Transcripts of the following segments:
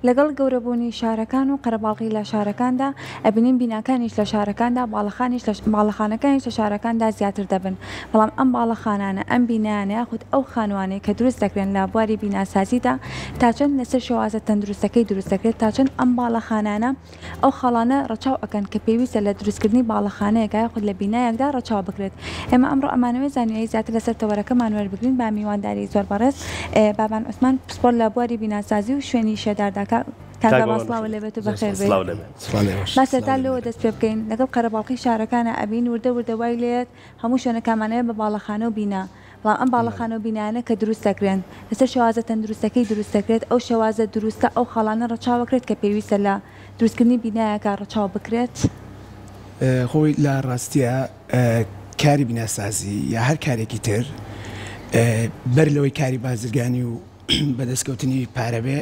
لەگەڵ گەورەبوونی شارەکان و قەرەباڵغی لە شارەکاندا ئەبینین بیناکانیش لە شارەکاندا باڵەخانەکانیش لە شارەکاندا زیاتر دەبن بەڵام ئەم باڵەخانانە ئەم بینایانە یاخود ئەو خانوانەی کە دروست دەکرێن لە بواری بیناسازیدا تا چەند لەسەر شێوازە تەندروستەکەی دروست دەکرێت تا چەند ئەم باڵەخانانە ئەو خەڵانە ڕەچاو ئەکەن کە پێویستە لە دروستکردنی باڵەخانەیەک یاخود لە بینایەکدا ڕەچاو بکرێت. ئێمە ئەمڕۆ ئەمانەوەی زانیاری زیاتر لەسەر تەوەرەکەمان وەربگرین با میوانداری زۆر بەڕێز بابان عوسمان پسپۆر لە بواری بیناسازی و شوێنی شێدارداکە کاگا باسڵاوە لەبێت و بەخێر بێت. باسێتا لەوە دەست پێ بکەین لەگەڵ قەرەباڵغی شارەکانە ئەبین وردە وای لێت هەموو شوێنەکانمانەیە بە باڵەخانە و بینا بەڵام ئەم باڵەخانە و بینایانە کە دروست دەکرێن لەسەر شێوازە تەندروستەکەی دروست دەکرێت ئەو شێوازە دروستە ئەو خەڵانە ڕەچاوەکرێت کە پێویستە لە دروستکردنی بینایەکە ڕەچاو بکرێت. خۆی لە ڕاستیە کاری بیناسازی یا هەر کارێکی تر بەر لەوەی کاری بازرگانی و بەدەستکەوتنی پارە بێ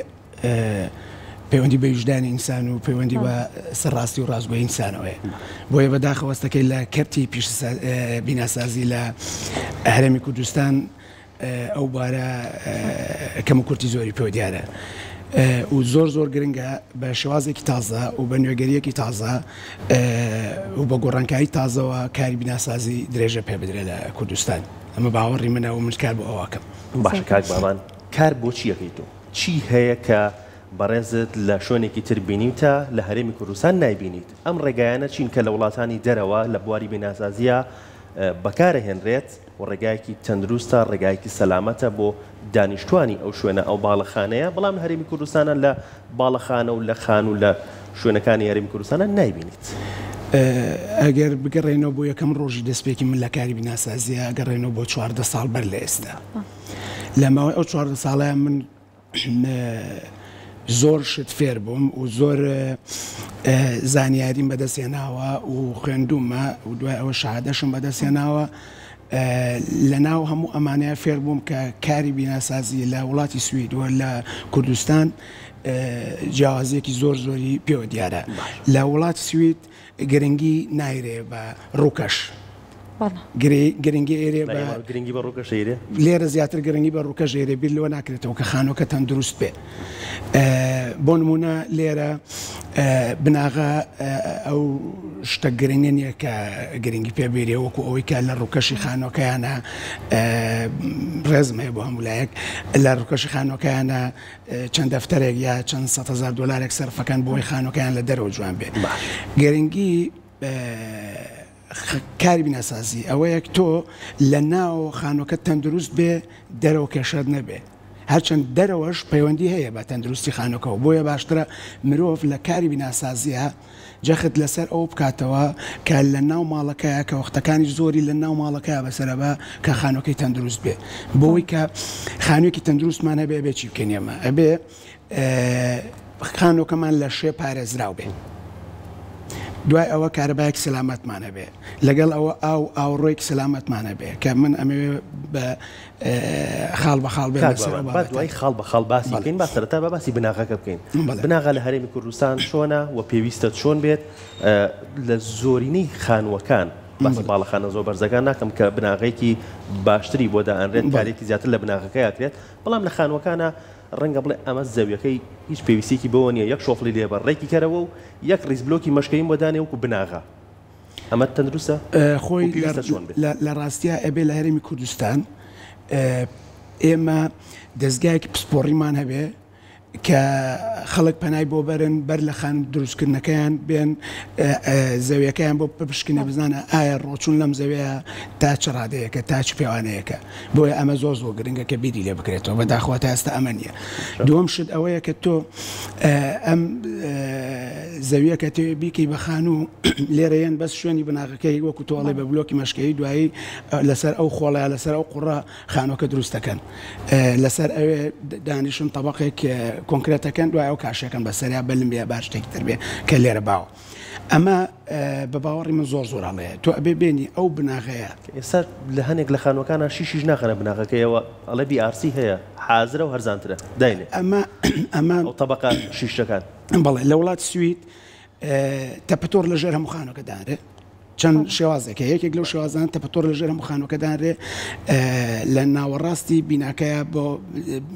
پەیوەندی بە وجدانی ئینسان و پەیوەندی بە سەرڕاستی و ڕاستگۆیی ئینسانەوەیە. بۆیە بەداخەوەستەکەی لە کەرتی بیناسازی لە هەرێمی کوردستان ئەو بارە کەم و کورتی زۆری پێوە دیارە و زۆر گرنگە بە شێوازێکی تازە و بە نوێگەریەکی تازە و بە گۆڕانکاری تازەوە کاری بیناسازی درێژە پێ بدرێت لە کوردستان. ئەمە باوەڕی منە و من کار بۆ ئەوەکەم. باشە کاک بابان کار بۆچی یەکەیت و چی هەیە کە بەڕێزت لە شوێنێکی تر بینیتە لە هەرێمی کوردستان نایبینیت؟ ئەم ڕێگایانە چین کە لە وڵاتانی دەرەوە لە بواری بیناسازیە بەکارەهێنرێت و ڕێگایەکی تەندروستە ڕێگایەکی سەلامەتە بۆ دانیشتوانی ئەو شوێنە ئەو باڵەخانەیە بەڵام هەرێمی کوردستانە لە باڵەخانە و لە خان و لە شوێنەکانی هەرێمی کوردستانە نایبینیت. ئەگەر بگەڕێنەوە بۆ یەکەم ڕۆژی دەستپێکی من لە کاری بیناسازیە گەڕێنەوە بۆ 14 ساڵ بەر لە ئێستا لە ماوەی ئەو 14 ساڵەیە من زۆر شت فێر بووم و زۆر زانیاریم بەدەستێناوە و خوێندومە و دوای ئەوە شەهادەشم بەدەستێناوە. لە ناو هەموو ئەمانەیە فێر بووم کە کاری بیناسازی لە وڵاتی سویدوە لە کوردستان جیاوازیەکی زۆری پێوە دیارە. لە وڵاتی سوید گرنگی نایرێ بە ڕووکەش گرنگی ئێرێ گرنگی بە ڕووکە شێرێ لێرە زیاتر گرنگی بە ڕووکە ژێرێ بیر لەوە ناکرێتەوە کە خانۆکە تەندروست بێ. بۆ نمونە لێرە بناغا ئەو شتە گرنگە نییە کە گرنگی پێبێرێ وەکو ئەوەی کە لە ڕووکەشی خانۆکەیانە ڕێزم هەیە بۆ هەمولایەک لە ڕووکەشی خانۆکەیانە چەند دەفتەرێک یا چەند 100,000 دلارێک سەرفەکەن بۆی خانۆکەیان لە دەرەوە جوان بێ. گرنگی کاری بیناسازی ئەوەیەک تۆ لە ناو خانۆکە تەندروست بێ دەرەوە کێشەت نەبێ هەرچەند دەرەوەش پەیوەندی هەیە بە تەندروستی خانۆکەەوە. بۆیە باشترە مرۆڤ لە کاری بیناسازیە جەخت لەسەر ئەو بکاتەوە کە لە ناو ماڵەکەیە کە وەختەکانی زۆری لە ناو ماڵەکەیە بەسەرەبە کە خانۆکەی تەندروست بێ. بۆی کە خانوویەکی تەندروستمان هەبێ بێ چی بکەین ئێمە ئەبێ خانۆکەمان لە شێ پارێزراو بێ. دوای ئەوە کارەبایەکی سەلامەتمانە بێ لەگەڵ ئەوە ئاوڕۆیەکی سەلامەتمانە بێ کە من ئەمەوێ بە خاڵ بە خاڵ بێ دوای خاڵ بە خاڵ باسی بکەین با سەرەتا بە باسی بناغەکە بکەین. بناغا لە هەرێمی کوردستان چۆنە و پێویستە چۆن بێت لە زۆرینەی خانووەکان باسی باڵەخانە زۆر بەرزەکان ناکەم کە بناغەیەکی باشتری بۆ دائەنرێت کارێکی زیاتر لە بناغەکە یاکرێت بەڵام لە خانووەکانە ڕەنگە بڵێ ئەمە زەویەکەی هیچ پێویستێکی بەوە نییە یەک شۆفڵی لێبەڕێکی کەرەوە و یەک ڕیزبلۆکی مەشکەیم بۆ دانێ وەکو بناغا ئەمە تەندروستە خۆی لە ڕاستیە ئەبێ لە هەرێمی کوردستان ئێمە دەستگایەکی پسپۆڕیمان هەبێ کە خەڵک پەنای بۆ بەرن بەر لە خان دروستکردنەکەیان بێن زەویەکەیان بۆ بپشکنە بزانە ئایا ڕۆچون لەم زەوەیە تا چ ڕادەیەکە تا چ پێوانەیەکە. بۆیە ئەمە زۆر گرنگە کە بیری لێ بکرێتەوە بەداخوا تا ئێستا ئەمە نییە. دووەم شت ئەوەیە کە تۆ ئەم زەویەکە تێ بیکەی بە خان و لێرەیەن بەس شوێنی بناغەکەی وەکو تۆڵێ بە بلۆکی مەشکەی دوایی لەسەر ئەو خۆڵەیە لەسەر ئەو قوڕە خانۆکە دروستەکەن لەسەر ئەوێ دانیشن تەبەقێک کۆنکرێتەکەن دوای ئەو کاشەکەن بەسەریا بەلم بێ باش شتێکی تر بێ کە لێرە باوە. ئەمە بە باوەڕی من زۆر هەڵەیە تۆ ئەبێ بێنی ئەو بناغەیە. ئێستا لە هەنێک لە خانوەکانە شیشیش ناخەنە بناغەکەیەوە ئەڵێ بیRC هەیە حازرە و هەرزانترە داینێ ئەمە ئەو تەبەقە شیشەکان بەڵێ لە وڵاتی سوید تەپەتۆر لە ژێر هەموو خانۆکە دارێ چەند شێوازێکە یەکێک لەو شێوازان تەپەتۆر لەژێر هەموو خانووەکەدانرێ لە ناوەڕاستی بیناکەیە بۆ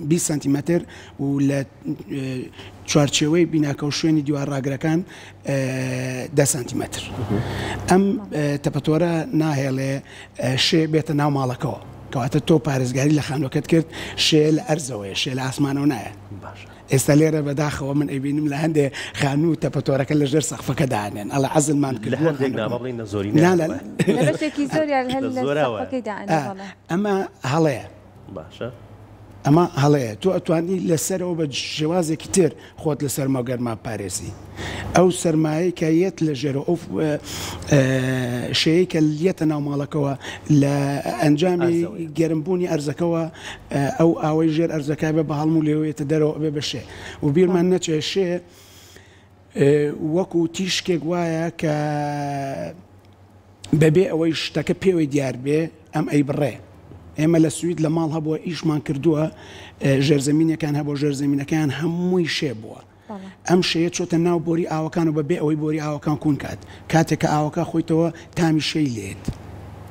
20 سانتیمەتر و لە چوارچێوەی بیناکە و شوێنی دیوار ڕاگرەکان 10 سانتیمەتر. ئەم تەپەتۆرە ناهێڵێ شێ بێتە ناو ماڵەکەەوە کەواتە تۆ پارێزگاری لە خانووەکەت کرد شێ لە ئەرزەوەی شێ لە ئاسمانەوە نایە. ئێستا لێرە بەداخەوە من ئەبینم لە هەندێک خانوو تەپەتۆرەکە لە ژێر سەقفەکەدانێن ئەڵە عەزلمان کرد ئەمە هەڵەیە باشە ئەمە هەڵەیە تۆ ئەتوانی لەسەرەوە بە شێوازێکی تر خۆت لە سەرما گەرما پارێزی ئەو سەرمایە کە یەت لە ژێرە ئەو شەیە کە یەتە ناو ماڵەکەەوە لە ئەنجامی گەرمبوونی ئەرزەکەەوە ئەو ئاوەی ژێر ئەرزەکە بێ بە هەڵم و لێوێتە دەرەوە بێ بەشێ و بیرمان نەچێ شێ وەکو تیشکێک وایە کە بەبێ ئەوەی شتەکە پێوەی دیار بێ ئەم ئەی بڕێ ئێمە لە سوید لە ماڵ هەبووە ئیشمان کردووە ژێرزەمینەکان هەبوو ژێرزەمینەکان هەمووی شێ بووە ئەم شەیە چۆتە ناو بۆری ئاوەکان و بەبێ ئەوەی بۆری ئاوەکان کوون کات کاتێک کە ئاوەکە خۆیتەوە تامی شەی لێت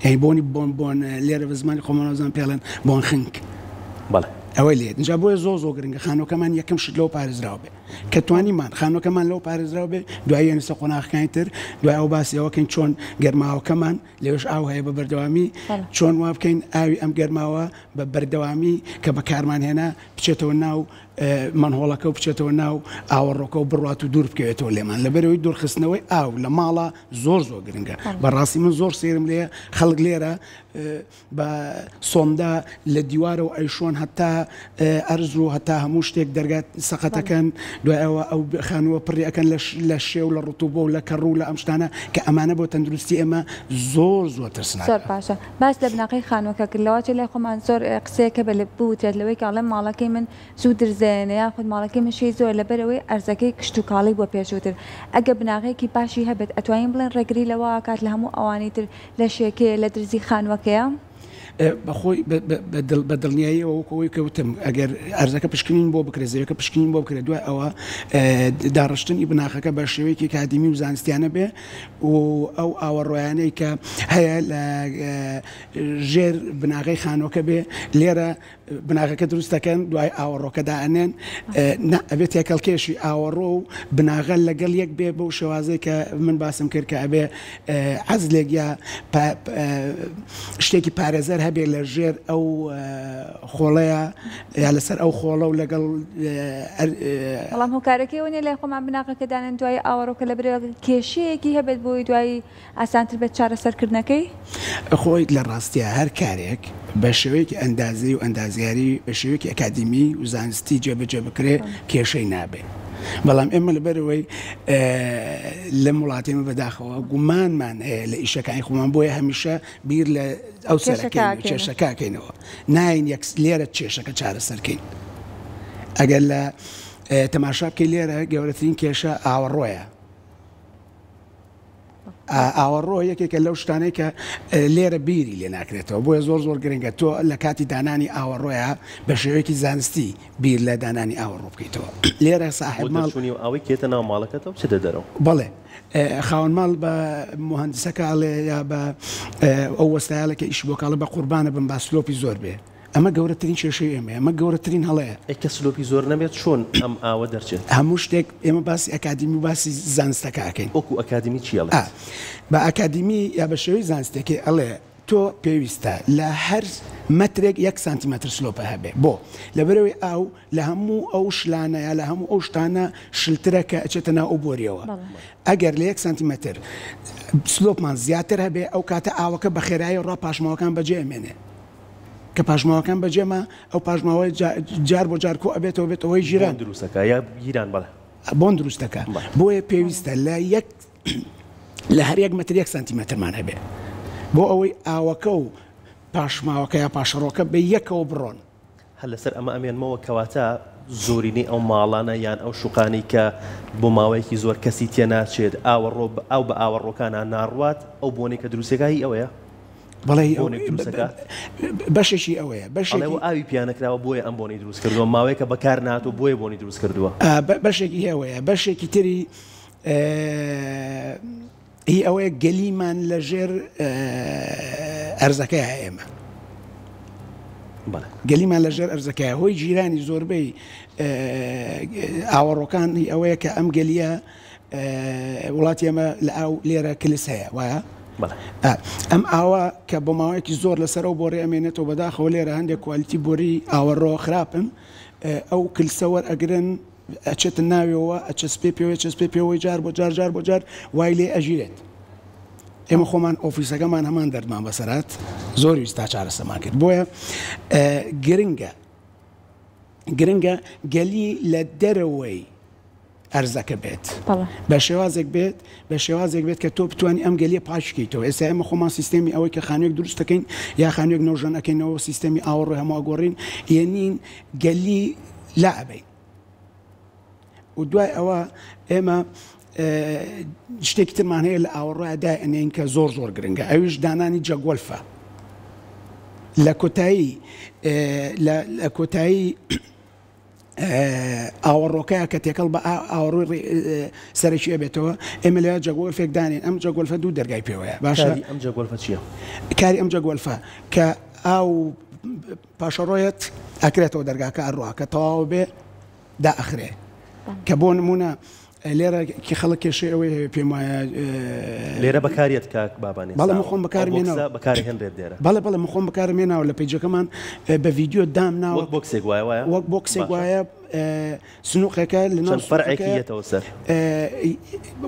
ئەی بۆنی بۆن لێرە بە زمانی خۆمانەوەزان پێڵێن بۆن خنک ئەوەی لێت اینجا بۆیە زۆ گرنگە خانووەکەمان یەکەم شت لەو پارێزراوە بێ کە توانیمان خانووەکەمان لەو پارێزراوە بێ دوای ئێنسە قۆناغەکانی تر دوای ئەو باسیەوەکەین چۆن گەرماوەکەمان لێوش ئاو هەیە بە بەردەوامی چۆن وا بکەین ئاوی ئەم گەرماوە بە بەردەوامی کە بە کارمان هێنا بچێتەوە ناو منهۆڵەکە و بچێتەوە ناو ئاوەڕۆکە و بڕات و دوور بکەوێتەوە لێمان لەبەرەوەی دوورخستنەوەی ئاو لە ماڵە زۆر گرنگە بەڕاستی من زۆر سێرم لێ خەڵک لێرە بە سۆمدا لە دیوارە و ئەیشۆن هەتا ئەرز و هەتا هەموو شتێک دەرگات سەقەتەکەن دوای ئەوە ئەو خانووە پڕیەکەن لە شێ و لە ڕوتوبە و لە کەڕوو لە ئەم شتانە کە ئەمانە بۆ تەندروستی ئێمە زۆر ترسناک. زۆر باشە باس لە بناقی خانووەکە کردەوە چ لای خۆمان زۆر قسەیەکە بە بوتێت لەوەی کاڵێ ماڵەکەی من زوو درزێنە یاخود ماڵەکەی من شەی زۆر لەبەرەوەی ئەرزەکەی کشت و کاڵی بۆ پێشووتر ئەگە بناغەیەکی پاشی هەبێت ئەتوانین بڵێن ڕێگری لەوە کات لە هەموو ئەوانی تر لە شێکێ لە درزی خانووەکەیە بەخۆی بە دڵنیاییەوە وەکەوەی کەوتم ئەگەر ئەرزەکە پشکنین بۆ بکرێت زەوەکە پشکنین بۆ بکرێت دوای ئەوە داڕشتنی بناغەکە بە شێوەیەکی کادیمی و زانستیانە بێ و ئەو ئاوەڕۆیانەی کە هەیە لە ژێر بناغی خانووەکە بێ لێرە بناغەکە دروستەکەن دوای ئاوەڕۆکەدا ئەنێن ئەبێت تێکەڵکێشی ئاوەڕۆ و بناغە لەگەڵ یەک بێ بەو شێوازەی کە من باسم کرد کە ئەبێ عەزلێک یا شتێکی پارێزەر هەبێ لە ژێر ئەو خۆڵەیە یا لەسەر ئەو خۆڵە و لەگەڵ بەڵام هۆکارەکەی وێنێ لای خۆمان بناغەکەدانن دوای ئاوەڕۆکە لە برێ کێشەیەکی هەبێت بۆی دوای ئاسانتر بێت چارەسەرکردنەکەی خۆی لە ڕاستیە هەر کارێک بە شێوەیەکی ئەندازی و ئەندازیاری بە شێوەیەکی ئەکادیمی و زانستی جێبەجێ بکرێ کێشەی نابێ بەڵام ئێمە لەبەرەوەی لە وڵاتێمە بەداخەوە گومانمان هەیە لە ئیشەکانی خۆمان بۆیە هەمیشە بیر لە ئەو کێشەکەکەینەوە ناین یەک لێرە کێشەکە چارەسەرکەین ئەگەر لە تەماشا بکەی لێرە گەورەترین کێشە ئاوەڕۆیە ئاوەڕۆ یەکێکە لەو شتانەی کە لێرە بیری لێ ناکرێتەوە بۆیە زۆر گرنگە تۆ لە کاتی دانانی ئاوەڕۆیە بە شێوەیەکی زانستی بیر لە دانانی ئاوەڕۆ بکەیتەوە لێرە ساحب ماڵ ئەوەی کێتە ناو ماڵەکەتەوە چێتە دەرەوە بەڵێ خاوەن ماڵ بە مهندسەکەڵێ یا بە ئەو وەستایالەکە ئیش بۆ کاڵە بە قوربانە بم با سلۆپی زۆر بێ ئەمە گەورەترین کێشەی ئێمە ئەمە گەورەترین هەڵەیە کە سلۆپی زۆر نەبێت چۆن ئەم ئاوە دەرچێت هەموو شتێک ئێمە باسی ئەکادیمی و باسی زانستەکەکەین وەکو ئەکادیمی چیڵێ بە ئەکادیمی یا بە شێوەی زانستێکی ئەڵێ تۆ پێویستە لە هەر مەترێک 1 سانتیمەتر سلۆپە هەبێ بۆ لەبەرەوەی ئاو لە هەموو ئەو شلانە یا لە هەموو ئەو شتانە شلترە کە ئەچێتە ناو ئەو بۆریەوە ئەگەر لە 1 سانتیمەتر سلۆپمان زیاتر هەبێ ئەو کاتە ئاوەکە بە خێرایی ڕا پاشماوەکان بەجێ ئەمێنێ کە پاشماوەکان بەجێمە ئەو پاشماوەی جار بۆ جار کۆ ئەبێتەوە بێتەوەی ژیران دروستەکە یا گیران بەڵێ بۆن دروستەکە بۆیە پێویستە لە هەر 1 مەتر 1 سانتیمەترمان هەبێ بۆ ئەوەی ئاوەکە و پاشماوەکە یا پاشەڕۆکە بە یەکەوە بڕۆن هەر لەسەر ئەمە ئەمێنمەوە کەواتە زۆرینەی ئەو ماڵانە یان ئەو شوقانی کە بۆ ماوەیەکی زۆر کەسی تێ ناچێت ئاو بە ئاوەڕۆکانە ناڕوات ئەو بۆنێک کە دروستەکەی ئەوەیە بەڵێ بەشێکی ئەوەیە بەشێکی ئاوی پیانەکراوە بۆیە ئەم بۆنی دروست کردووە ماوەیەکە بەکار ناتوە بۆیە بۆنی دروست کردووە بەشێکی هەوەیە بەشێکی تری هی ئەوەیە گەلیمان لەژێر ئەرزەکەی ئێمە گەلیمان لەژێر ئەرزەکەی هۆی جیرانی زۆربەی ئاوەڕۆکانی ئەوەیە کە ئەم گەلیە وڵاتی ئێمە لە ئاو لێرە کلس هەیە وایە ئەم ئاوا کە بۆ ماوەیەکی زۆر لەسەرەوە بۆڕێ ئەمێنێتەوە بەداخەوە لێرە هەندێک کوالیتی بۆری ئاوەڕۆ خراپن ئەو کلسەوە ئەگرن ئەچێتە ناویەوە ئەچەسپێ پێوەی چەسپێ پێوەی جار بۆ جار بۆ جار وای لێ ئەژیرێت ئێمە خۆمان ئۆفیسەکەمان هەمان دەردمان بەسەرات زۆری ویستا چارەسەمان کرد بۆیە گرنگە گەلی لە دەرەوەی ئەرزەکە بێت بە شێوازێک بێت کە تۆ بتوانانی ئەم گەلیە پاشکەیتەوە ئێستا ئێمە خۆمان سیستەمی ئەوەی کە خانوێک دروست دەکەین یا خانوێک نەوژەن ئەەکەینەوە سیستەمی ئاوەڕۆ هەموو گۆڕین یەنین گەلی لا ئەبین و دوای ئەوە ئێمە شتێکی ترمان هەیە لە ئاوەڕۆیدا ئەنێن کە زۆر گرنگە ئەویش دانانی جەگوەلفە لە کۆتایی ئاوەڕۆکەیە کە تێکەڵ بە ئاوەڕۆی سەرەکی ئەبێتەوە ئێمە لە جەگوەلفێک دانین ئەم جەگوەلفە دوو دەرگای پێوەیە باشە ئەم جەگوەلفە چییە؟ کاری ئەم جەگوەلفە کە ئاو پاشەڕۆیەت ئەکرێتەوە دەرگاکە ئەڕۆ کە تەواو بێ دائەخرێ کە بۆ نمونە لێرە کی خەڵک کێشەی ئەوەی پێم وایە لێرە بەکاریت کاک بابانێ بەڵێ مخۆم بەکارمێنەوە بەکاری هەندێت دێرە بەڵێ مخۆم بەکارمێناوە لە پێیجەکەمان بە ڤیدیۆ دامناوە وەک بۆکسێک وایە سنووقەکە لە ناو فەرعێکیەتەوە سەر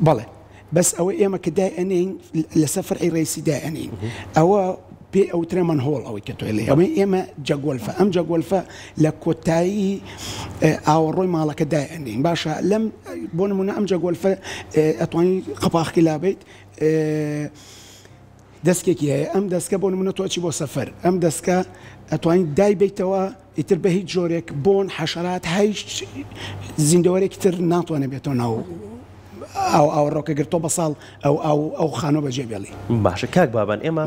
بەڵێ بەس ئەوە ئێمە کە دای ئەنین لەسەر فەرعی ڕێیسی دای ئەنین ئەوە پێ ئەوترێمان هۆڵ ئەوەی کە تۆی لێ ئێمە جەگوەلفە ئەم جەگوەلفە لە کۆتایی ئاوەڕۆی ماڵەکە دای ئەنین باشە لەم بۆ نمونە ئەم جەگوەلفە ئەتوانی قەپاخی لابێت دەستێکی هەیە ئەم دەستکە بۆ نمونە تۆچی بۆ سەفەر ئەم دەستکە ئەتوانین دای بیتەوە ئیتر بە هیچ جۆرێک بۆن حەشەرات هیچ زیندەوەرێکی تر ناتوانێت بێتەوە ناو ئاوەڕۆکە گرتۆ بە ساڵ ئەو خانۆ بەجێ بێڵی باشە کاک بابان ئێمە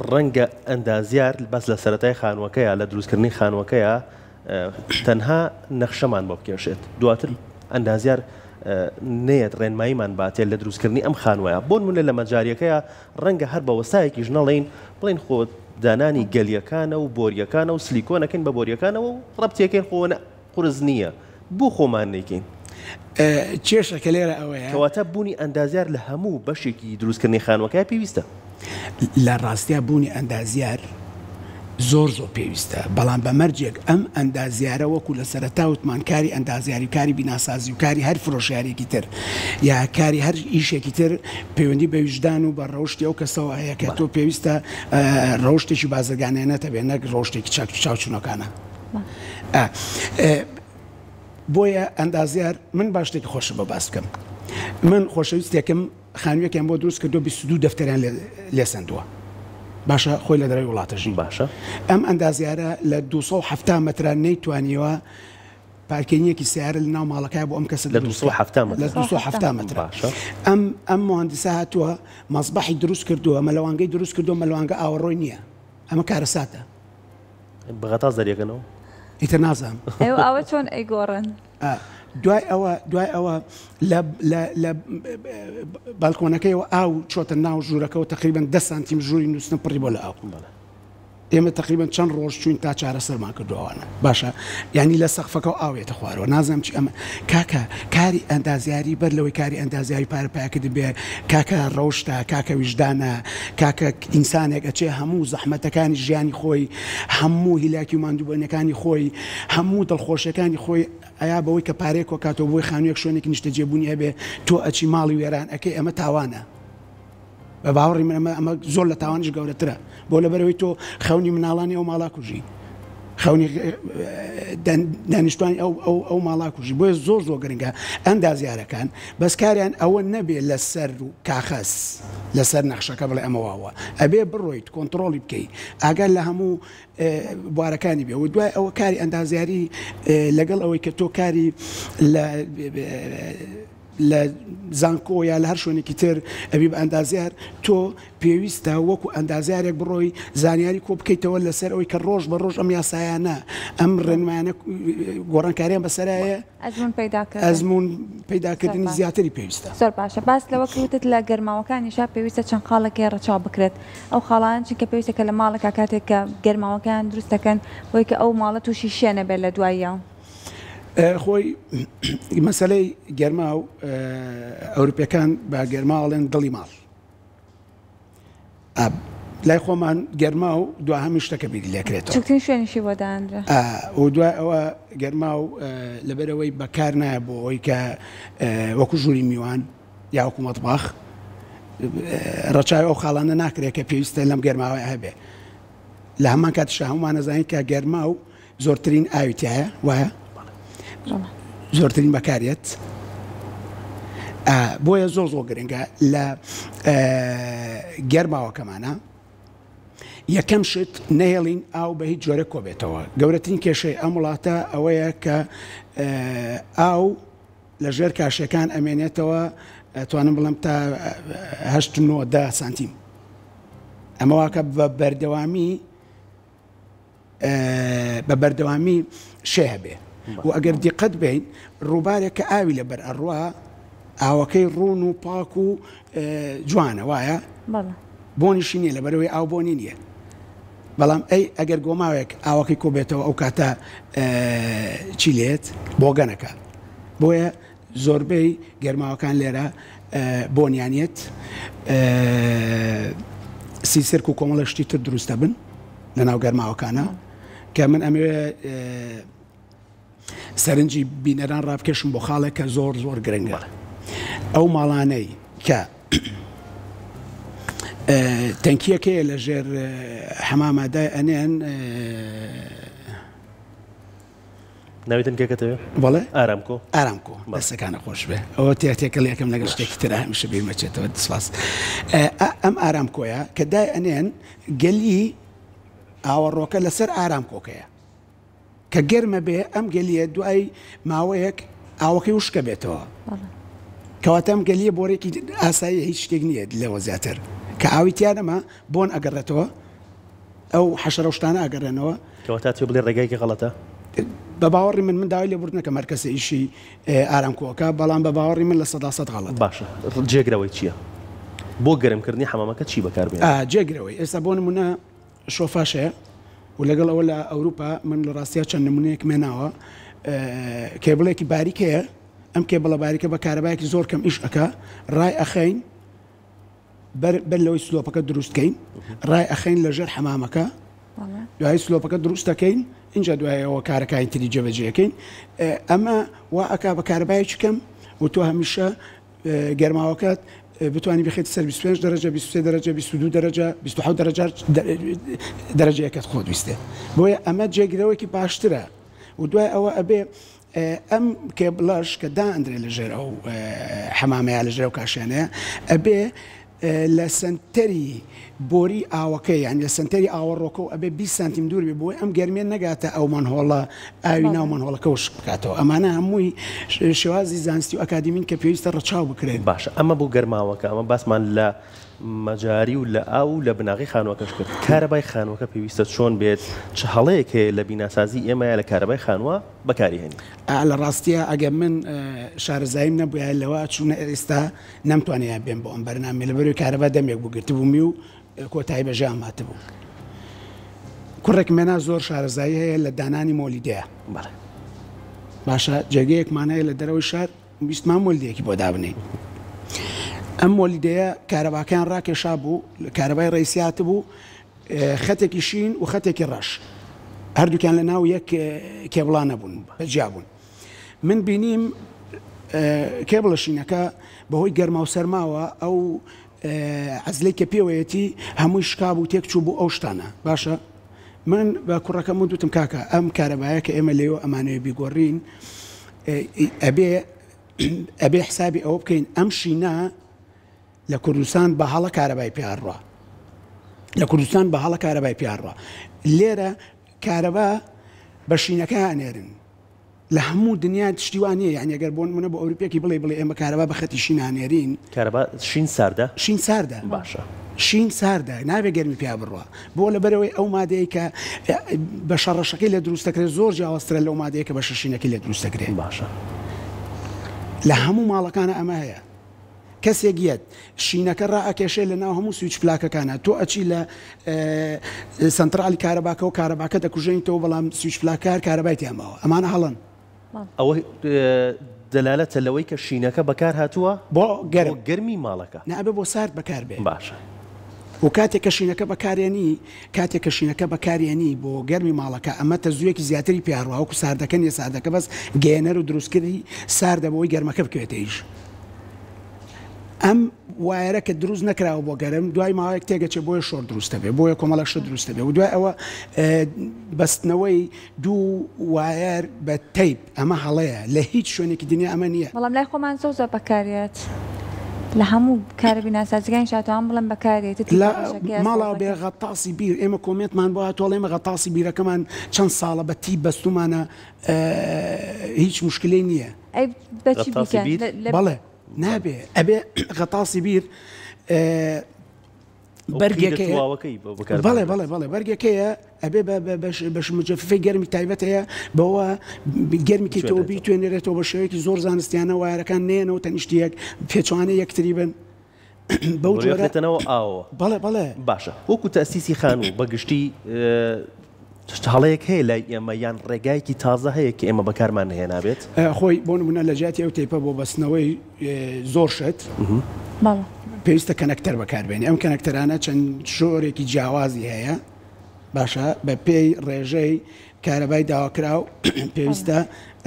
ڕەنگە ئەندازیار بەس لە سەرەتای خانووەکەیە لە دروستکردنی خانووەکەیە تەنها نەخشەمان بۆ بکێشێت دواتر ئەندازیار نێت ڕێنماییمان باتێت لە دروستکردنی ئەم خانوەیە بۆ نمونە لە مەجاریەکەیە ڕەنگە هەر بە وەسایەکیش نەڵێن بڵێن خۆ دانانی گەلیەکانە و بۆریەکانە و سلیکۆنەکەین بە بۆریەکانەوە و ڕەبتێکێن خۆنە قورس نییە بوو خۆمان نێکین کێشەکە لێرە ئەوەیە کەواتە بوونی ئەندازیار لە هەموو بەشێکی دروستکردنی خانوەکەی پێویستە لە ڕاستیا بوونی ئەندازیار زۆر پێویستە بەڵام بە مەرجێک ئەم ئەندازیارە وەکو لە سەرەتاوتمان کاری ئەندازیاری کاری بیناسازی و کاری هەر فرۆشیارێکی تر یا کاری هەر ئیشێکی تر پەیوەندی بە ویژدان و بە ڕەوشتی ئەو کەسەوە هەیە کە تۆ پێویستە ڕەوشتێکی بازرگانێنێتە بێ نەک ڕۆشتێکی چاوچونەکانە بۆیە ئەندازیار من باشتێکی خۆشە بە باس بکەم من خۆشەویستێکم خانوویەکیان بۆ دروست کردو 22 دەفتەریان لێ سندووە باشە خۆی لە دەرەوەی وڵاتەژی باشە ئەم ئەندازیارە لە 270 مەتران نەیتوانیوە پارکینگێکی سیارە لە ناو ماڵەکەی بۆ ئەم کەسە لە 270 مەتر ئەم مهندسە هاتووە مەزبەحی دروست کردووە مەلەوانگەی دروست کردووە مەلەوانگە ئاوەڕۆی نییە ئەمە کارە ساتە بەغەتاز دەریەکەنەوە ئیتر نازانم ئەوە چۆن ئەیگۆڕن دوای ئەوە لە باڵکۆنەکەیەوە ئاو چۆتە ناو ژوورەکەەوە تقریبان 10 سانتیم ژووری نووسن پڕی بۆ لە ئاو ئێمە تقریبان چەند ڕۆژ چوین تا چارەسەرمان کردووانە باشە یعنی لە سەقفەکە و ئاوێتە خوارەوە نازانم چی ئەمە کاکە کاری ئەندازیاری بەر لەوەی کاری ئەندازیاری پارەپایەکە بێ کاکە ڕەوشتە کاکە ویژدانە کاکە ئینسانێک ئەچێ هەموو زەحمەتەکانی ژیانی خۆی هەموو هیلاکی و ماندووبوونەکانی خۆی هەموو دڵخۆشیەکانی خۆی ئایا بەوەی کە پارێکۆ کاتەوە بۆی خانوویەک شوێنێکی نیشتە جێبوونی هەبێ تۆ ئەچی ماڵی وێران ئەەکەی ئەمە تاوانە بە باوەڕی من ئەمە زۆر لە تاوانش گەورەترە بۆ لەبەرەوەی تۆ خەونی مناڵانی ئەو ماڵا کوژی خەونی دانیشتوانی ئەو ماڵا کوژی بۆیە زۆر گرنگە ئەندازیارەکان بەس کاریان ئەوە نەبێت لەسەر و کاخەس لەسەر نەخشەکە بڵێ ئەمەواوە ئەبێ بڕۆیت کۆنتترۆلی بکەیت ئاگەر لە هەموو بوارەکانی بێ و دوای ئەوە کاری ئەندازیاری لەگەڵ ئەوەی کە تۆ کاری لە لە زانکۆ یا لە هەر شوێنێکی تر ئەبی بە ئەندازیار تۆ پێویستە وەکو ئەندازیارێک بڕۆی زانیاری کۆ بکەیتەوە لەسەر ئەوەی کە ڕۆژ بە ڕۆژ ئەم یاسایانە ئەم ڕێنمایانە گۆڕانکاریان بەسەرایە ئەزمون پەیداکردنی زیاتری پێویستە. زۆر باشە باس لەوە کەوتت لە گەرماوەکانیشا پێویستە چەند خاڵێکی ڕەچاو بکرێت ئەو خاڵان چونکە پێویستە کە لە ماڵێکا کاتێک کە گەرماوەکان دروست دەکەن بۆی کە ئەو ماڵە تووشی شوێنە بێت لە دواییە. خۆی مەسلەی گەرما و ئەوروپیەکان بە گەرماڵێن دڵی ماڵ لای خۆمان گەرما و دو هەمی شتەکە بیری لێکرێتەوە چکترین شوێنیشی بۆ دانرا و دوای ئەوە گەرما و لەبەرەوەی بەکار نایە بۆ ئەوی کە وەکو ژووری میوان یا وەکو مەتباخ ڕەچاوی ئەو خاڵانە ناکرێت کە پێویستە لەم گەرماوە هەبێ لە هەمان کاتیشدا هەمومان نەزانین کە گەرما و زۆرترین ئاویتیایە وایە زۆرترین بەکارێت بۆیە زۆر گرنگە لە گەرماوەکەمانە یەکەم شت نەهێڵین ئاو بە هیچ جۆرە کۆبێتەوە گەورەترین کێشەی ئەم وڵاتە ئەوەیە کە ئاو لە ژێر کاشەکان ئەمێنێتەوە توانم بڵم تا 8-9 سانتیم ئەمە واکە بە بەردەوامی شێ هەبێ و ئەگەر دیقەت بین ڕووبارێک کە ئاوی لەبەر ئەڕوا ئاوەکەی ڕوون و پاک و جوانە وایە بۆنیشی نییە لەبەرەوەی ئاو بۆنی نییە بەڵام ئەگەر گۆماوێک ئاوەکەی کۆبێتەوە ئەو کاتە چی لێت بۆگەنەکە بۆیە زۆربەی گەرماوەکان لێرە بۆنیانێت سیسرک و کۆمەڵە شتی تر دروستە بن لە ناو گەرماوەکانە کە من ئەمەوێ سەرنجی بینەران ڕابکەشم بۆ خاڵێک کە زۆر گرنگە ئەو ماڵانەی کە تەنکیەکەیە لە ژێر حەمامادای ئەنێن ناوی تەنکیەکەتەوە بەڵێ ئارامکۆ دەستەکانە خۆش بێ ئەوە تێکەڵ یەکەم لەگەڵ شتێکی ترە هەمیشە بیرمەچێتەوە دەسپاس ئەم ئارامکۆیە کە دای ئەنێن گەلی ئاوەڕۆکە لەسەر ئارامکۆکەیە کە گەرمە بێ ئەم گەلیە دوای ماوەیەک ئاوەکەی وشکە بێتەوە کەواتە ئەم گەلیە بۆرێکی ئاسایی هیچ شتێک نییە لەوە زیاتر کە ئاوی تیانەمە بۆن ئەگەڕێتەوە ئەو حەشەرە شتانە ئەگەڕێنەوە کەواتە تۆ بڵێ ڕێگایکی غەڵەتە بە باوەڕی من داوای لێبوردنەکە مەرکەزە ئیشی ئارامکۆکە بەڵام بە باوەڕی من لە 100% غەڵەت باشە جێگرەوەی چییە بۆ گەرمکردنی حەمامەکە چی بەکاربێت جێگرەوەی ئێستا بۆ نمونە شۆفاشەیە و لەگەڵ ئەوە لە ئەوروپا من لە ڕاستیا چەند نمونەیەک مێناوە کێبڵێکی باریکەیە ئەم کێبڵە باریکە بە کارەبایەکی زۆر کەم ئیش ئەکا ڕای ئەخەین بەر لەوەی سلۆپەکە دروستکەین ڕای ئەخەین لە ژێر حەمامەکە دوای سلۆپەکە دروست دەکەین اینجا دوایەوە کارەکانی تری جێبەجێەکەین ئەمە وا ئەکا بە کارەبایەکی کەم و تۆ هەمیشە گەرماوەکەت بتوانانی بخێت سەر 25 دەرەجە 23 دەرەجە 22 دەرەجە 27 دەرەجەیەکەت خۆ دویستێ بۆیە ئەمە جێگرەوەیکی باشترە و دوای ئەوە ئەبێ ئەم کێبڵەش کە دائەندرێ لە ژێر ئەو حەمامەیە لە ژێر و کاشانەیە ئەبێ لە سنتەری بۆری ئاوەکەی یان لە سنتەری ئاوەڕۆکە و ئەبێ 20 سانتیم دوور بێ بۆی ئەم گەرمێن نەگاتە ئەو مانهۆڵە ئاوی ناو مانهۆڵەکە وشک بکاتەوە ئەمانە هەمووی شێوازی زانستی و ئەکادیمین کە پێویستە ڕەچاو بکرێت باشە ئەمە بۆ گەرماوەکە ئەمە باسمان لە مەجاری و لە ئاو لە بناغی خانووەکەش کرد کارەبای خانووەکە پێویستە چۆن بێت چ هەڵەیەک لە بیناسازی ئێمەیە لە کارەبای خانووە بەکاری هێنی لە ڕاستیە ئەگەر من شارەزاییم نەبووە لەوە چوونە ئێستا نەمتوانێت بێن بۆ ئەم بەرنامە لەبەرەوەی کارەبا دەمێک بوو گرتبوومی و کۆتایی بەژێ ئاماتەبوو کوڕێک مێنا زۆر شارەزایی هەیە لە دانانی مۆلیدەیە باشە جێگەیەکمان هەیە لە دەرەوەی شار ویستمان مۆلیدەیەکی بۆ دابنێ ئەم مۆلیدەیە کارەباکان ڕاکێشا بوو کارەبای ڕێیسیات بوو خەتێکی شین و خەتێکی ڕەش هەردووکیان لە ناو یەک کێبڵان نەبوون بەجیا بوون من بینیم کێبڵە شینەکە بەهۆی گەرما و سەرماوە ئەو عەزلەی کە پێوەیەتی هەمووی شکاب و تێک چوو بوو ئەو شتانە باشە من بە کوڕەکەم وتم کاکە ئەم کارەبایە کە ئێمە لێوە ئەمانەوە بیگۆڕین ئەبێ حسابی ئەوە بکەین ئەم شینە لە کوردستان بە هەڵە کارەبای پیاڕوە لە کوردستان بە هەڵە کارەبای پیاڕوە لێرە کارەبا بە شینەکە هەنێرن لە هەموو دنیا تشتیوانە یعنی ئەگەر بۆ منە بۆ ئەوروپیەکی بڵێ ئێمە کارەبا بە خەتی شینانێرین کارەبا شین ساردە شین ساردە باشە شین ساردە نابێ گەرمی پیا بڕوە بۆ لەبەرەوەی ئەو مادەیە کە بە شەڕەشەکەی لە دروستەکرێت زۆر جیاوازترە لەو مادەیە کە بە شەشینەکەی لە دروستەکرێت باشە لە هەموو ماڵەکانە ئەمە هەیە کەسێک گێت شینەکە ڕائەکێشێ لە ناو هەموو سویچ پلاکەکانە تۆ ئەچی لە سنترالی کارەباکە و کارەباکە دەکوژێنیتەوە بەڵام سویچ پلاکار کارەبای تێمەوە ئەمانە هەڵن ئەوە دەلالەتە لەوەی کە شینەکە بەکار هاتووە بۆ گەرمی ماڵەکە نابێ بۆ سارد بەکار بێ باشە و کاتێک کە شینەکە بەکارێنی کاتێک کە شینەکە بەکارێنی بۆ گەرمی ماڵەکە ئەمە تەزویەکی زیاتری پیاڕوە وەکو ساردەکە نیە ساردەکە بەس گێنەر و دروستکردی ساردە بۆی گەرمەکە بکوێتەیش ئەم وایرە کە دروست نەکراوە بۆ گەرم دوای ماوەیەک تێگەچێ بۆیە شۆر دروستە بێ بۆیە کۆمەڵەشە دروستە بێ و دوای ئەوە بەستنەوەی دوو وایر بە تەیپ ئەمە هەڵەیە لە هیچ شوێنێکی دنیا ئەمە نییە بەڵام لای خۆمان زۆر بەکارێت لە هەموو کارەبی ناسازگەی شاتوان بڵم بەکارێت ماڵاو بێ غەتاسی بیر ئێمە کۆمێتمان بۆ تۆڵێمە غەتاسی بیرەکەمان چەند ساڵە بە تی بەستومانە هیچ مشکلەی نییە بەڵێ نابێ ئەبێ غەتاسی بیر بەرگەکەی بەڵێ بەڵێ بەڵێ بەرگەکەیە ئەبێ بەش مجەففەی گەرمی تایبەت هەیە بەوە گەرمیکەیتەوە بیتوێنێرێتەوە بە شێوەیەکی زۆر زانستیانە وایرەکان نێنەوە تەنیشتیەک پێچوانەی یەکتری بن بەو جۆرەتەوە ئاوە بەڵێ بەڵێ باشە وەکو تەسیسی خانوو بەگشتی هەڵەیەک هەیە لای ئێمە یان ڕێگایکی تازە هەیە کە ئێمە بەکارمان هێنابێت خۆی بۆ نمونە لە جاتی ئەو تێپە بۆ بەستنەوەی زۆر شت پێویستە کەنەکتەر بەکاربێنی ئەم کەنەکتەرانە چەند شۆرێکی جیاوازی هەیە باشە بە پێی ڕێژەی کارەبای داواکراو پێویستە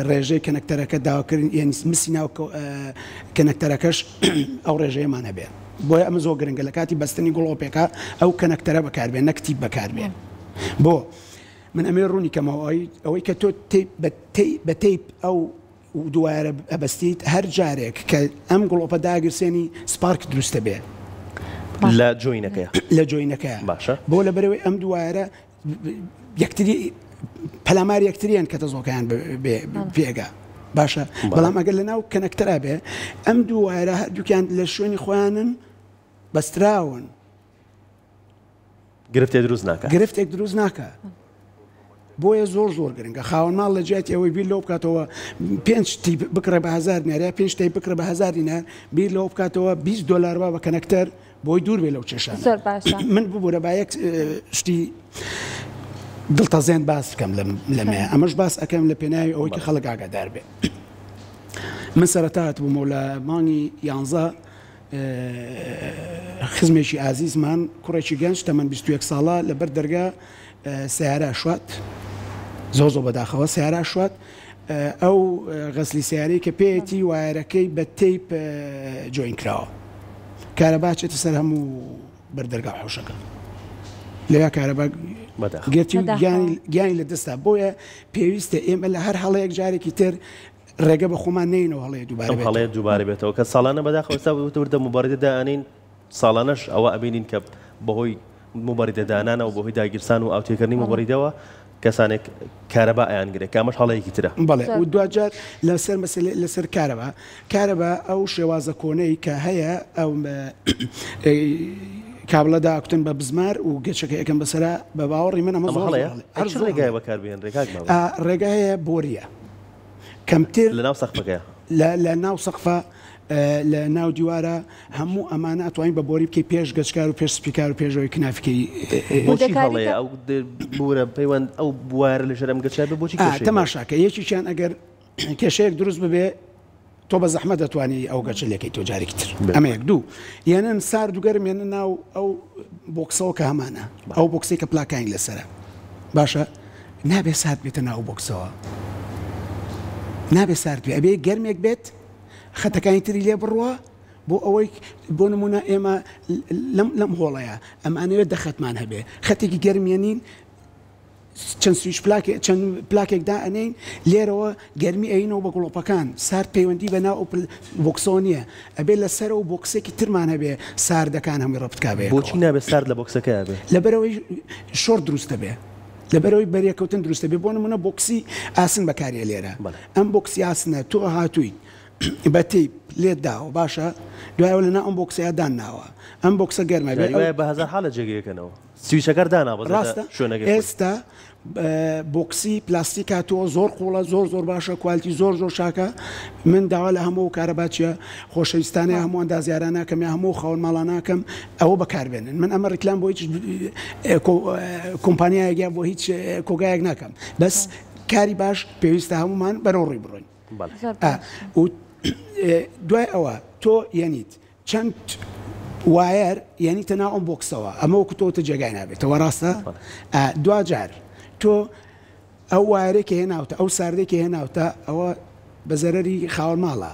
ڕێژەی کەنەکتەرەکە داواکردن یعنی مسی ناو کەنەکتەرەکەش ئەو ڕێژەیەمان هەبێ بۆیە ئەمە زۆر گرنگە لە کاتی بەستنی گوڵۆپێکە ئەو کەنەکتەرە بەکاربێن نەکتیب بەکاربێن بۆ من ئەمێ ڕوونی کەمەوەی ئەوەی کە تۆ بە تەیپ ئەو دوایرە ئەبەستیت هەر جارێک کە ئەم گوڵۆپە داگرسێنی سپارک دروستە بێ لە جۆینەکەیە لە جۆینەکەیە باشە بۆ لە بەرەوەی ئەم دوایرە یەکتری پەلاماری یەکتریان کە تەزۆکەیان پێگا باشە بەڵام ئەگەر لە ناو کەنەکتەرا بێ ئەم دوایرە هەردووکیان لە شوێنی خۆیانن بەستراون گرفتێک دروست ناکە بۆیە زۆر گرنگە خاوەن ماڵ لە جیاتی ئەوەی بیر لەو بکاتەوە 5 تی بکڕە بە 1000 دینار 5 تی بکڕە بە 1000 دینار بیر لەوە بکاتەوە 20 دلار بە کەنەکتەر بۆی دوور بێ لەو چێشانە من ببوورە با یەک شتی دڵتەزێن باس بکەم لەمێ ئەمەش باس ئەەکەم لە پێناوی ئەوەی کە خەڵک ئاگادار بێ من سەرەتات بوومە لە مانگی 11 خزمێکی ئازیزمان کوڕێکی گەنج تەمەن 21 ساڵە لەبەر دەرگا سیارە شوات زۆر بەداخەوە سیارە شوات ئەو غەسلی سیارەی کە پێیەتی وایرەکەی بە تەیپ جۆین کراوە کارەبا چێتە سەر هەموو بەردەرگا حوشەکە لەوێ کارەبا گرتی گیانی لە دەستا بۆیە پێویستە ئێمە لە هەر هەڵەیەک جارێکی تر ڕێگە بە خۆمان نینەوە هەڵەیە دووبارە بێتەوە کە ساڵانە بەداخەوەستا وردە مبارەتەدا ئەنین ساڵانەش ئەوە ئەبینین کە بەهۆی مبارەتەدانانە و بەهۆی داگیرسان و ئاوتێکردنی مبارەتەوە کەسانێک کارەبا ئەیانگرێت کامەش هەڵەیەکی ترە بەڵێ و دوجار لەسەر مەسلێ لەسەر کارەبا ئەو شێوازە کۆنەی کە هەیە ئەو کابلەدا کوتن بە بزمار و گەچەکە یەکەم بەسەرا بە باوەڕی من ئەمە ڕێگای بەکاربێن ڕێگا هەیە بۆریە کەمتر لە ناو سەقفەکە لە ناو سەقفە لە ناو دیوارە هەموو ئەمانە ئەتوانین بە بۆری بکەی پێش گەچکار و پێش سپیکار و پێشەوەی کنافیکەی بۆچی هەڵەیە ئەو بورە پەیوەند ئەو بوارە لە ژەرەم گەچای بە بۆچی تەماشاکە یەکییان ئەگەر کێشەیەک دروست ببێ تۆ بە زەحمە دەتوانانی ئەو گەچە لەکەی تۆ جارێکی تر ئەمە یەک دوو یانن سارد و گەرم یانە ناو ئەو بۆکسەوە کە هەمانە ئەو بۆکسی کە پلاکانی لەسرە باشە نابێ سارد بێتە ناو بۆکسەوە نابێ سارد بێ ئەبێ گەرمێک بێت خەتەکانی تری لێ بڕوە بۆ ئەوەی بۆ نمونە ئێمە لەم هۆڵەیە ئەمانەوێت دەخەتمان هەبێ خەتێکی گەرمیێنین چەند سویچ چەند پلاکێکدا ئەنین لێرەوە گەرمی ئەینەوە بە گوڵۆپەکان سارد پەیوەندی بە ناو بۆکسۆ نییە ئەبێ لەسەر و بۆکسێکی ترمان هەبێ ساردەکان هەمووی ڕەبتکابێ بۆچی نابێت سارد لە بۆکسەکە بێ لەبەرەوەی شۆر دروستە بێ لەبەرەوەی بەریەکەوتن دروستە بێ بۆ نمونە بۆکسی ئاسن بەکارێ لێرە ئەم بۆکسی ئاسنە تۆ هاتووی بەتیپ لێت داوە باشە دوایەوە لەنا ئەم بۆکسەیە دانناوە ئەم بۆکسە گەرمە بە هەزار حاڵە جێگەکەنەوە سویچەکەر دانا ڕاستە ئێستا بۆکسی پلاستیک هاتووە زۆر قوڵە زۆر باشە کوالتی زۆر شاکە من داوا لە هەموو کارەباچیە خۆشەویستانەیە هەموو ئەندازیاران ناکەم یا هەموو خاوەن ماڵان ناکەم ئەوە بەکاربێنن من ئەمە ڕیکلام بۆ هیچ کۆمپانیایەکیان بۆ هیچ کۆگایەک ناکەم بەس کاری باش پێویستە هەمومان بەرەوڕی بڕۆین دوای ئەوە تۆ یەنیت چەند وایر یعنی تەناو ئەم بۆکسەوە ئەمە وەکو تۆتە جێگای نابێتەوە ڕاستە دوجار تۆ ئەو وایرێکی هێناوتە ئەو ساردێکی هێناوتە ئەوە بە زەرەری خاوەن ماڵە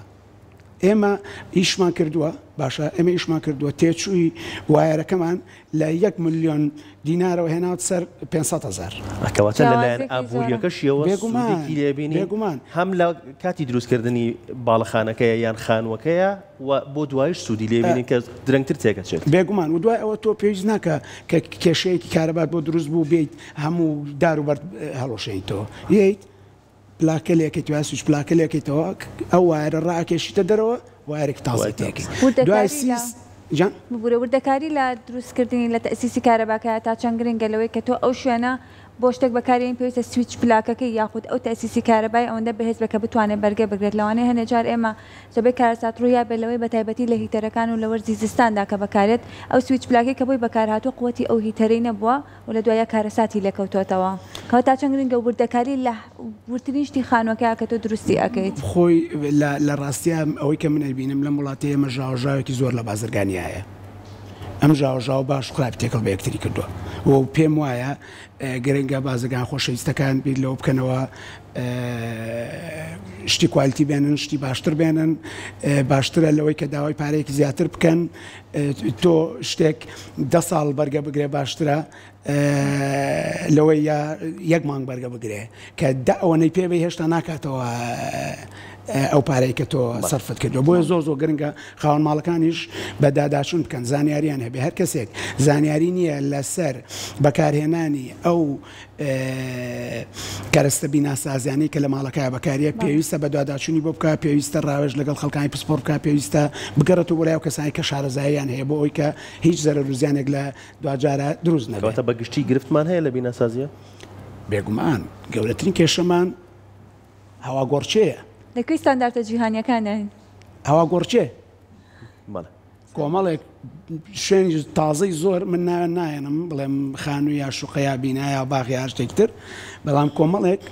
ئێمە ئیشمان کردووە باشە ئێمە ئیشمان کردووە تێچووی وایرەکەمان لە 1 ملیۆن دینارەوە هێناوت سەر 500,000 ئەکەواتە لەلایەن ئابوووریەکەشیەوە سوودێکی لێبینی هەم لە کاتی دروستکردنی باڵەخانەکەیە یان خانوەکەیە و بۆ دوایش سوودی لێبینین کە درەنگتر تێکەچێت بێگومان و دوای ئەوە تۆ پێویست ناکە کە کێشەیەکی کارەبات بۆ دروست بوو بێیت هەموو داروبەر هەڵۆشەیتەوە ییت پلاکە لێکێتەوە سوچ پلاکە لێکێتەوە ئەو وایرە ڕاکێشیتە دەرەوە وایرێک تازە تێکی ببوورە وردەکاری لە دروستکردنی لە تەسیسی کارەباکە تا چەند گرنگە لەوەی کە تۆ ئەو شوێنە بۆ شتێک بەکارێن پێویستە سویچ پلاکەکەی یاخود ئەو تەسیسی کارەبای ئەوەندە بەهێز بکە بتوانێت بەرگە بگرێت لەوانەیە هەندێک جار ئێمە زۆربەی کارەسات ڕوویا بێت لەوەی بەتایبەتی لە هیتەرەکان و لە وەرزی زستاندا کە بەکارێت ئەو سویچ پلاکەی کە بۆی بەکارهاتوو قووەتی ئەو هیتەرەی نەبووە و لە دوایە کارەساتی لێکەوتوتەوە کەوا تا چەند گرنگە وردەکاری لە ورترین شتی خانووەکە کە تۆ دروستی ئەەکەیت خۆی لە ڕاستیە ئەوەی کە من ئەبینم لە وڵاتی ئێمە ژاوژاوێکی زۆر لە بازرگانیایە ئەم ژاوژاو باش خراپ تێکەڵ بە یەکتری کردووە و پێم وایە گرنگە بازرگان خۆشەویستەکان بیر لەوە بکەنەوە شتی کوالتی بێنن شتی باشتر بێنن باشترە لەوەی کە داوای پارەیەکی زیاتر بکەن تۆ شتێک 10 ساڵ بەرگە بگرێ باشترە لەوەی 1 مانگ بەرگە بگرێ کە ئەوەی پێبێ هێشتا ناکاتەوە ئەو پارەی کە تۆ سەرفت کردو بۆیە زۆر گرنگە خاوەن ماڵەکانیش بە داداچوون بکەن زانیاریان هەبێ هەر کەسێک زانیاری نییە لەسەر بەکارهێنانی ئەو کەرەستە بیناسازیانەی کە لە ماڵەکە بەکاریە پێویستە بە داداچوونی بۆ بکە پێویستە ڕاوێژ لەگەڵ خەڵکانی پسپۆر بکە پێویستە بگەڕێتەوە بۆ لای ئەو کەسانی کە شارەزاییان هەیە بۆ ئەوی کە هیچ زەرەر و زیانێک لە دوجارە دروست نەبێت. بەگشتی گرفتمان هەیە لە بیناسازیە بێگومان گەورەترین کێشەمان هەوا گۆڕچەیە لەکوی ستانداردە جیهانیەکانە هەوا گۆڕچێ کۆمەڵێک شوێنی تازەی زۆر من نایەنم بڵێم خانووی یا شوقەیە بینایە باغی یا شتێکتر بەڵام کۆمەڵێک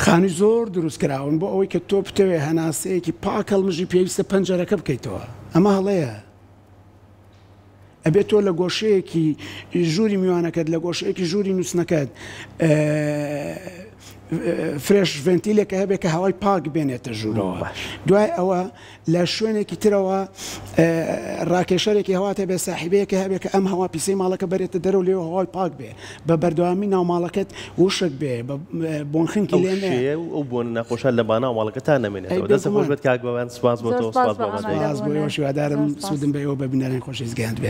خانووی زۆر دروست کراون بۆ ئەوەی کە تۆ بتەوێ هەناسەیەکی پاکەڵمژی پێویستە پەنجەرەکە بکەیتەوە ئەمە هەڵەیە ئەبێت تۆ لە گۆشەیەکی ژووری میوانەکەت لە گۆشەیەکی ژووری نووسنەکەت فرێش ڤنتیلێکە هەبێت کە هەوای پاک بێنێتە ژوورەوە دوای ئەوە لە شوێنێکی ترەوە ڕاکێشەرێکی هەواتە بێ ساحیبەیەکە هەبێت کە ئەم هەوا پیسەی ماڵەکە بەرێتە دەرەوە لێەوە هەوای پاک بێ بە بەردەوامی ناو ماڵەکەت وشک بێ بۆنخنکی لێنێ ئەو بۆن نەخۆشە لە بانە ماڵەکەتان نامێنێتەوە دەستە خۆش بێت کاک بەوان سپاس بۆ تۆ سپاس بۆ شیوادارم سوودم بەەوە ببینەرێن خۆشی زگەیاند بێ.